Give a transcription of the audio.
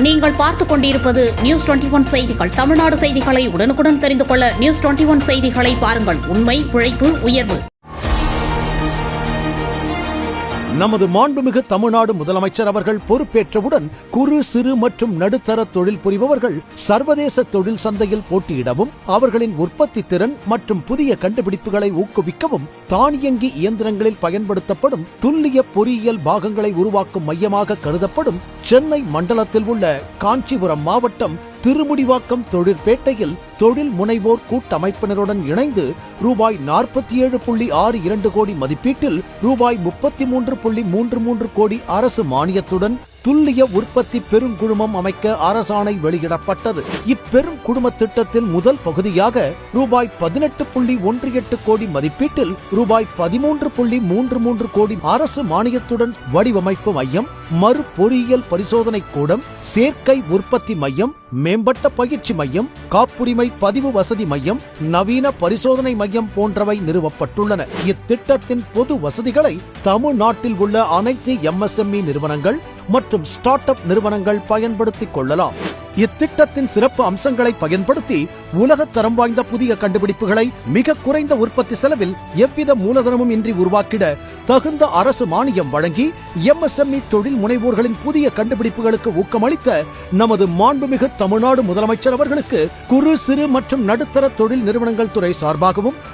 நீங்கள் பார்த்துக் கொண்டிருப்பது நியூஸ் 21 செய்திகள். தமிழ்நாடு செய்திகளை உடனுக்குடன் தெரிந்து கொள்ள நியூஸ் 21 செய்திகளை பாருங்கள். உண்மை, உழைப்பு, உயர்வு. நமது மாண்புமிகு தமிழ்நாடு முதலமைச்சர் அவர்கள் பொறுப்பேற்றவுடன் குறு, சிறு மற்றும் நடுத்தர தொழில் புரிபவர்கள் சர்வதேச தொழில் சந்தையில் போட்டியிடவும், அவர்களின் உற்பத்தி திறன் மற்றும் புதிய கண்டுபிடிப்புகளை ஊக்குவிக்கவும் தானியங்கி இயந்திரங்களில் பயன்படுத்தப்படும் துல்லிய பொறியியல் பாகங்களை உருவாக்கும் மையமாக கருதப்படும் சென்னை மண்டலத்தில் உள்ள காஞ்சிபுரம் மாவட்டம் திருமுடிவாக்கம் தொழிற்பேட்டையில் தொழில் முனைவோர் கூட்டமைப்பினருடன் இணைந்து ரூபாய் 47.62 கோடி மதிப்பீட்டில் ரூபாய் 33.33 கோடி அரசு மானியத்துடன் துல்லிய உற்பத்தி பெருங்குழுமம் அமைக்க அரசாணை வெளியிடப்பட்டது. இப்பெரும் குழும திட்டத்தில் முதல் பகுதியாக ரூபாய் 18.18 கோடி மதிப்பீட்டில் ரூபாய் 13.33 கோடி அரசு மானியத்துடன் வடிவமைப்பு மையம், மறு பொறியியல் பரிசோதனை கூடம், சேர்க்கை உற்பத்தி மையம், மேம்பட்ட பயிற்சி மையம், காப்புரிமை பதிவு வசதி மையம், நவீன பரிசோதனை மையம் போன்றவை நிறுவப்பட்டுள்ளன. இத்திட்டத்தின் பொது வசதிகளை தமிழ்நாட்டில் உள்ள அனைத்து MSME நிறுவனங்கள் மற்றும் ஸ்டார்ட் அப் நிறுவனங்கள் பயன்படுத்திக் கொள்ளலாம். இத்திட்டத்தின் சிறப்பு அம்சங்களை பயன்படுத்தி உலகத்தரம் வாய்ந்த புதிய கண்டுபிடிப்புகளை மிக குறைந்த உற்பத்தி செலவில் எவ்வித மூலதனமும் இன்றி உருவாக்கிட தகுந்த அரசு மானியம் வழங்கி MSME தொழில் முனைவோர்களின் புதிய கண்டுபிடிப்புகளுக்கு ஊக்கமளித்த நமது மாண்புமிகு தமிழ்நாடு முதலமைச்சர் அவர்களுக்கு குறு, சிறு மற்றும் நடுத்தர தொழில் நிறுவனங்கள் துறை சார்பாகவும்